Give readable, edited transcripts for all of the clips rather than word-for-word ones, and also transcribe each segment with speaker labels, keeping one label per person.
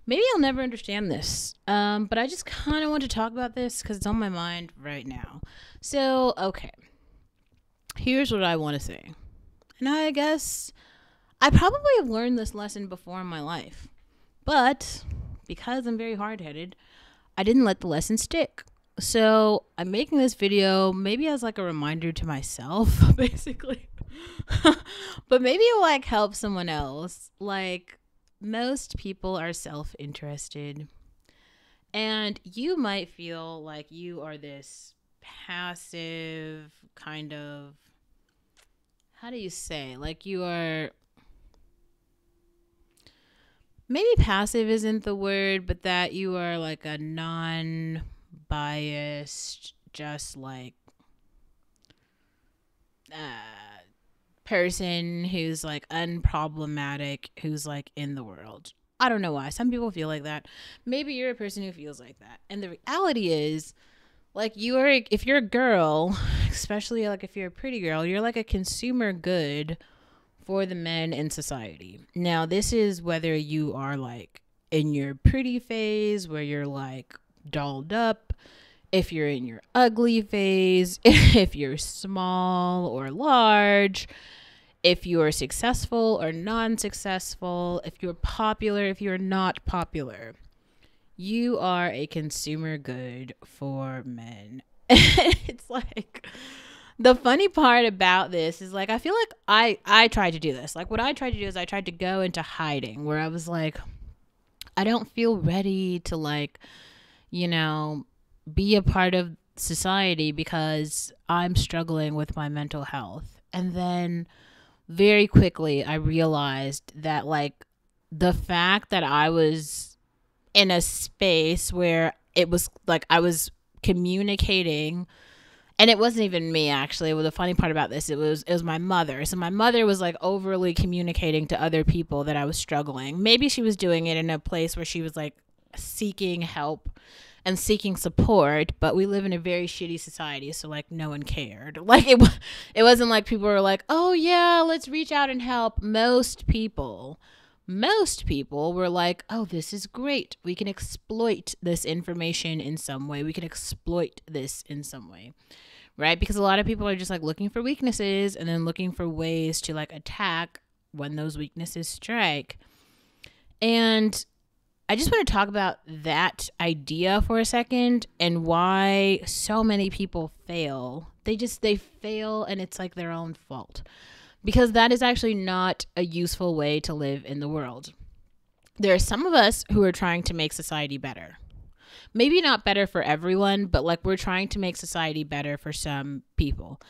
Speaker 1: maybe I'll never understand this. But I just kind of want to talk about this because it's on my mind right now. So, okay, here's what I want to say. And I guess I probably have learned this lesson before in my life. But because I'm very hard headed, I didn't let the lesson stick. So I'm making this video maybe as like a reminder to myself, basically. But maybe it'll like help someone else. Like, most people are self interested. And you might feel like you are this passive kind of, how do you say? Like, you are, maybe passive isn't the word, but that you are like a non biased, just like uh, person who's like unproblematic, who's like in the world. I don't know why. Some people feel like that. Maybe you're a person who feels like that. And the reality is, like, you are, if you're a girl, especially like if you're a pretty girl, you're like a consumer good for the men in society. Now, this is whether you are like in your pretty phase where you're like dolled up, if you're in your ugly phase, if you're small or large, if you're successful or non-successful, if you're popular, if you're not popular. You are a consumer good for men. It's like, the funny part about this is like, I feel like I tried to do this. Like, what I tried to do is I tried to go into hiding, where I was like, I don't feel ready to like, you know, be a part of society because I'm struggling with my mental health. And then very quickly I realized that like the fact that I was in a space where it was like I was communicating, and it wasn't even me actually. Well, the funny part about this, it was my mother. So my mother was like overly communicating to other people that I was struggling. Maybe she was doing it in a place where she was like seeking help and seeking support, but we live in a very shitty society, so like no one cared. Like, it wasn't like people were like, "Oh yeah, let's reach out and help." Most people were like, "Oh, this is great. We can exploit this information in some way. We can exploit this in some way." Right? Because a lot of people are just like looking for weaknesses and then looking for ways to like attack when those weaknesses strike. And I just want to talk about that idea for a second and why so many people fail. They fail and it's like their own fault. Because that is actually not a useful way to live in the world. There are some of us who are trying to make society better. Maybe not better for everyone, but like we're trying to make society better for some people.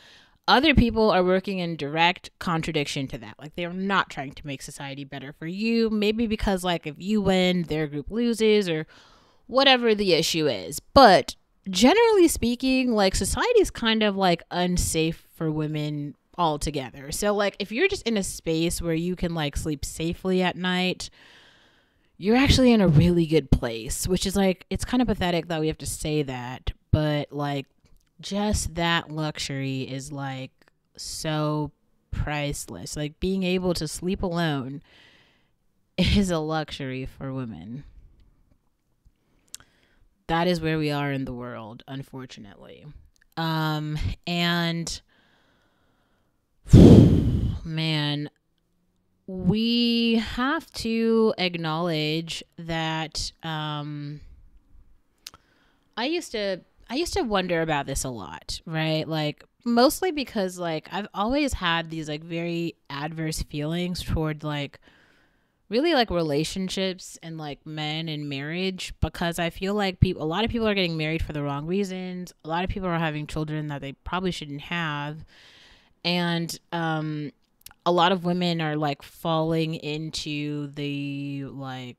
Speaker 1: Other people are working in direct contradiction to that. Like, they're not trying to make society better for you. Maybe because like if you win, their group loses, or whatever the issue is. But generally speaking, like, society is kind of like unsafe for women altogether. So like if you're just in a space where you can like sleep safely at night, you're actually in a really good place, which is like, it's kind of pathetic that we have to say that, but like just that luxury is like so priceless. Like, being able to sleep alone is a luxury for women. That is where we are in the world, unfortunately. And man, we have to acknowledge that I used to wonder about this a lot, right? Like, mostly because like I've always had these like very adverse feelings toward like really like relationships and like men and marriage, because I feel like a lot of people are getting married for the wrong reasons. A lot of people are having children that they probably shouldn't have. And a lot of women are like falling into the like,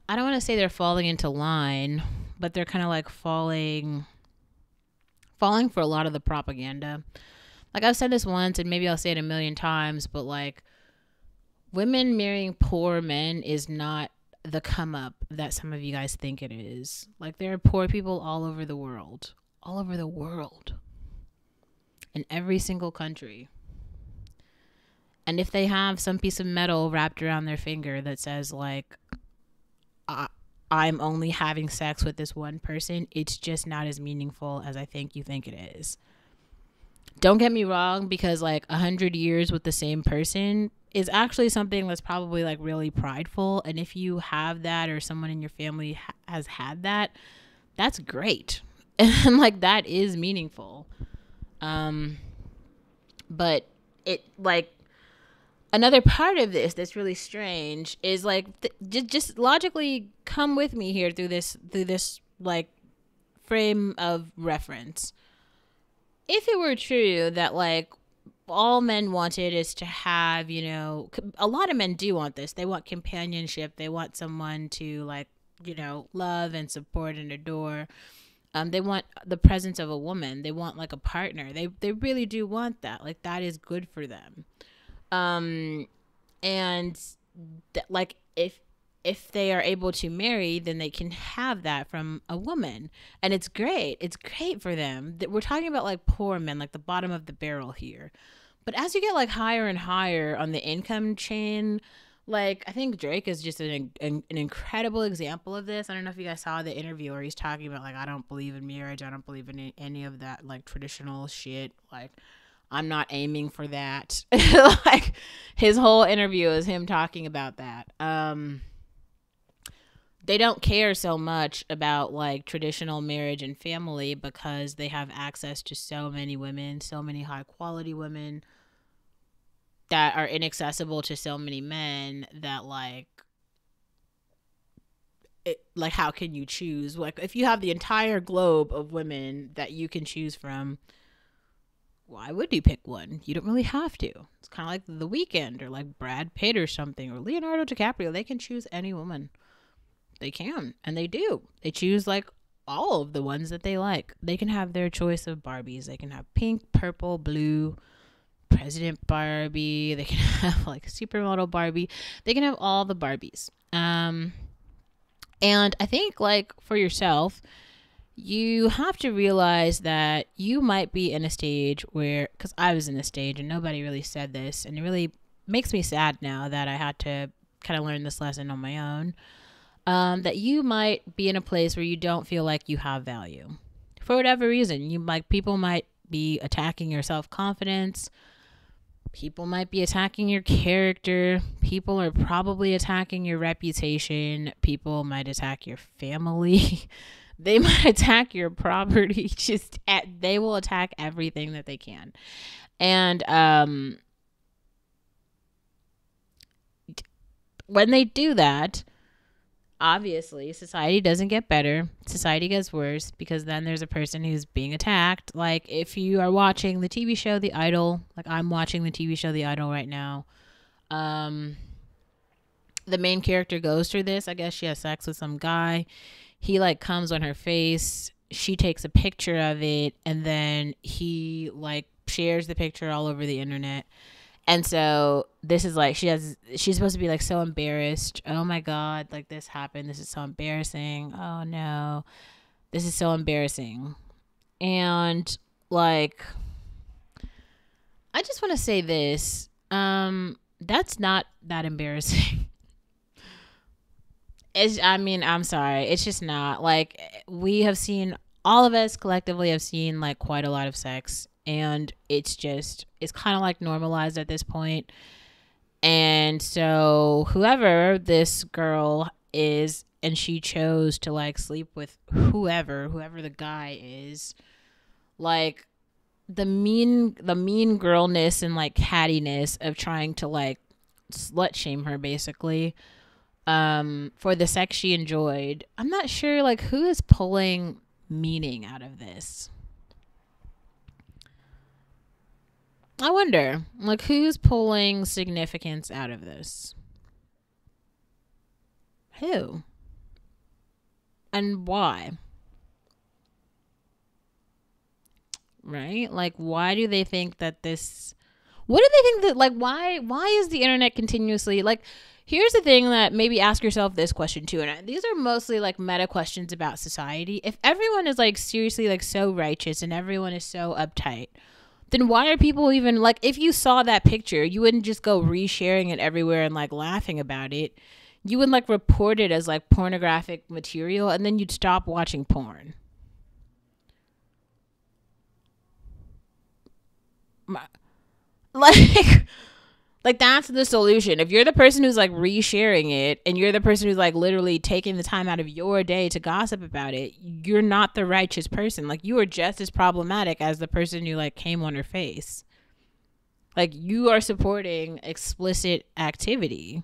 Speaker 1: I don't want to say they're falling into line, but they're kind of like falling for a lot of the propaganda. Like, I've said this once and maybe I'll say it a million times, but like, women marrying poor men is not the come up that some of you guys think it is. Like, there are poor people all over the world, in every single country. And if they have some piece of metal wrapped around their finger that says like, I'm only having sex with this one person, it's just not as meaningful as I think you think it is. Don't get me wrong, because like 100 years with the same person is actually something that's probably like really prideful. And if you have that, or someone in your family has had that, that's great. And like that is meaningful. But it like, another part of this that's really strange is like just logically come with me here through this like frame of reference. If it were true that like all men wanted is to have, you know, a lot of men do want this. They want companionship. They want someone to like, you know, love and support and adore. They want the presence of a woman. They want like a partner. They really do want that. Like that is good for them. And like if they are able to marry, then they can have that from a woman, and it's great. It's great for them. We're talking about like poor men, like the bottom of the barrel here. But as you get like higher and higher on the income chain, like I think Drake is just an incredible example of this. I don't know if you guys saw the interview where he's talking about like, I don't believe in marriage. I don't believe in any of that like traditional shit. Like, I'm not aiming for that. Like his whole interview is him talking about that. They don't care so much about like traditional marriage and family because they have access to so many women, so many high quality women that are inaccessible to so many men that like, like how can you choose? Like if you have the entire globe of women that you can choose from, why would you pick one? You don't really have to. It's kind of like The Weeknd or like Brad Pitt or something, or Leonardo DiCaprio. They can choose any woman. They can, and they do. They choose like all of the ones that they like. They can have their choice of Barbies. They can have pink, purple, blue, President Barbie. They can have like supermodel Barbie. They can have all the Barbies. And I think like for yourself, you have to realize that you might be in a stage where, because I was in a stage and nobody really said this, and it really makes me sad now that I had to kind of learn this lesson on my own, that you might be in a place where you don't feel like you have value for whatever reason. People might be attacking your self-confidence. People might be attacking your character. People are probably attacking your reputation. People might attack your family. They might attack your property. They will attack everything that they can. And when they do that, obviously society doesn't get better. Society gets worse, because then there's a person who's being attacked. Like if you are watching the TV show The Idol, like I'm watching the TV show The Idol right now, the main character goes through this. I guess she has sex with some guy. He like comes on her face. She takes a picture of it, and then he like shares the picture all over the internet. And so this is like, she's supposed to be like so embarrassed. Oh my God, like this happened. This is so embarrassing. Oh no, this is so embarrassing. And like, I just want to say this. That's not that embarrassing. I'm sorry. It's just not. Like, all of us collectively have seen like quite a lot of sex, and it's kind of like normalized at this point. And so whoever this girl is, and she chose to like sleep with whoever the guy is, like the mean girlness and like cattiness of trying to like slut shame her basically, for the sex she enjoyed. I'm not sure like who is pulling meaning out of this. I wonder, like, who's pulling significance out of this? Who? And why? Right? Like, why do they think that this... What do they think that, like, why is the internet continuously... Like, here's the thing that maybe ask yourself this question, too. And these are mostly, like, meta questions about society. If everyone is, like, seriously, like, so righteous and everyone is so uptight... then why are people even like, if you saw that picture, you wouldn't just go resharing it everywhere and like laughing about it. You would like report it as like pornographic material, and then you'd stop watching porn. Like, like that's the solution. If you're the person who's like resharing it, and you're the person who's like literally taking the time out of your day to gossip about it, you're not the righteous person. Like, you are just as problematic as the person who like came on her face. Like, you are supporting explicit activity.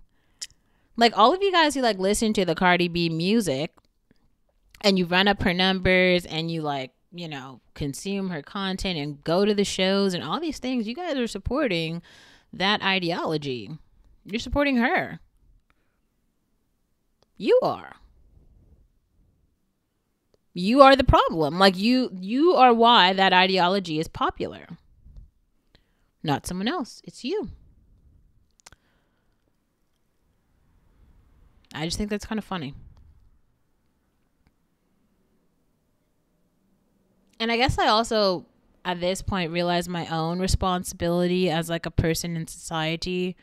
Speaker 1: Like, all of you guys who like listen to the Cardi B music and you run up her numbers and you like, you know, consume her content and go to the shows and all these things, you guys are supporting that ideology. You're supporting her. You are. You are the problem. Like, you are why that ideology is popular. Not someone else. It's you. I just think that's kind of funny. And I guess I also, at this point, realize my own responsibility as like a person in society.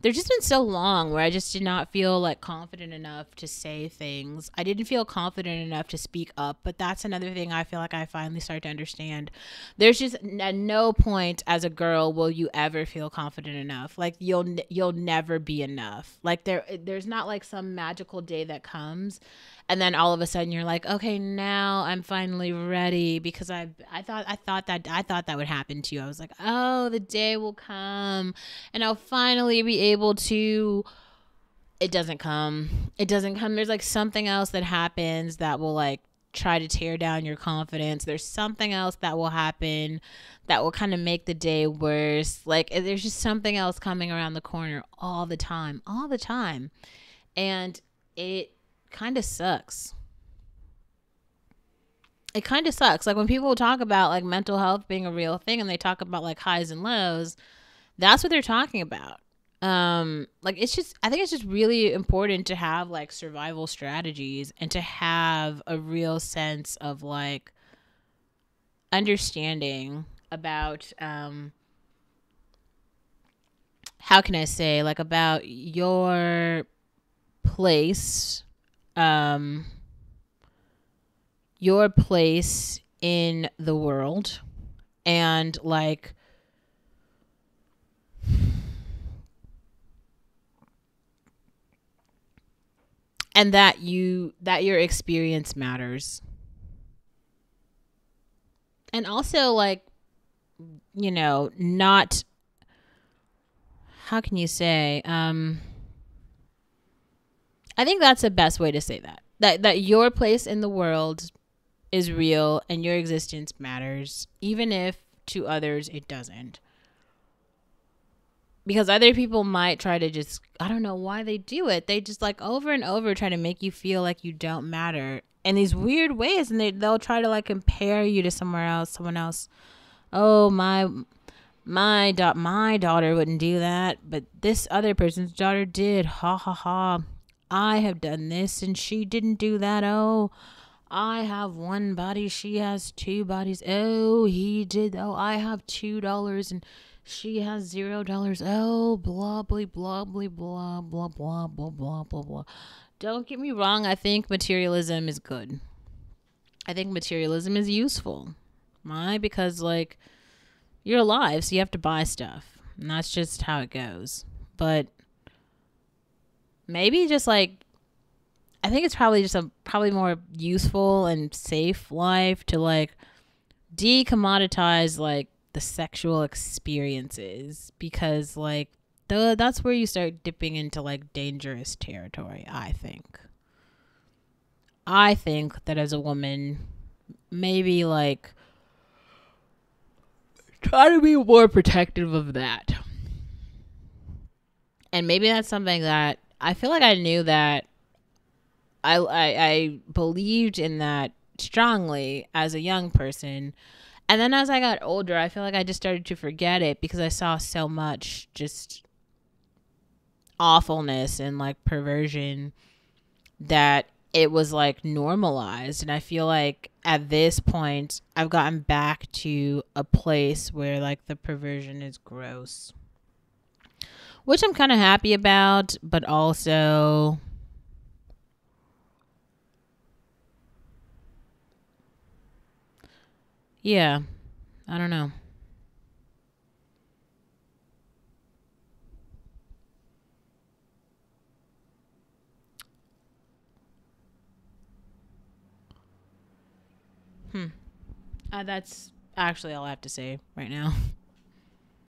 Speaker 1: There's just been so long where I just did not feel like confident enough to say things. I didn't feel confident enough to speak up, but that's another thing I feel like I finally start to understand. There's just at no point as a girl will you ever feel confident enough. Like, you'll never be enough. Like, there's not like some magical day that comes and then all of a sudden you're like, okay, now I'm finally ready, because I thought that would happen to you. I was like, oh, the day will come and I'll finally be able to. It doesn't come. There's like something else that happens that will like try to tear down your confidence. There's something else that will happen that will kind of make the day worse. Like, there's just something else coming around the corner all the time. And it kind of sucks. Like, when people talk about like mental health being a real thing and they talk about like highs and lows, that's what they're talking about. Like, I think it's just really important to have like survival strategies and to have a real sense of like understanding about, how can I say, like, about your place, in the world, and like, and that your experience matters. And also, like, you know, not, how can you say, I think that's the best way to say that your place in the world is real and your existence matters, even if to others it doesn't. Because other people might try to just, I don't know why they do it. They just like over and over try to make you feel like you don't matter in these weird ways. And they'll try to like compare you to someone else. Oh, my daughter wouldn't do that, but this other person's daughter did. Ha ha ha. I have done this and she didn't do that. Oh, I have one body, she has two bodies. Oh, he did. Oh, I have $2 and she has $0. Oh, blah blah blah blah blah blah blah blah blah blah blah. Don't get me wrong, I think materialism is good. I think materialism is useful. Why? Because like, you're alive, so you have to buy stuff. And that's just how it goes. But maybe just like, I think it's probably just a probably more useful and safe life to like decommoditize like the sexual experiences, because like that's where you start dipping into like dangerous territory. I think that as a woman, maybe like try to be more protective of that. And maybe that's something that I feel like I knew that I believed in that strongly as a young person. And then as I got older, I feel like I just started to forget it because I saw so much just awfulness and like perversion that it was like normalized. And I feel like at this point, I've gotten back to a place where like the perversion is gross, which I'm kind of happy about, but also, yeah, I don't know. That's actually all I have to say right now.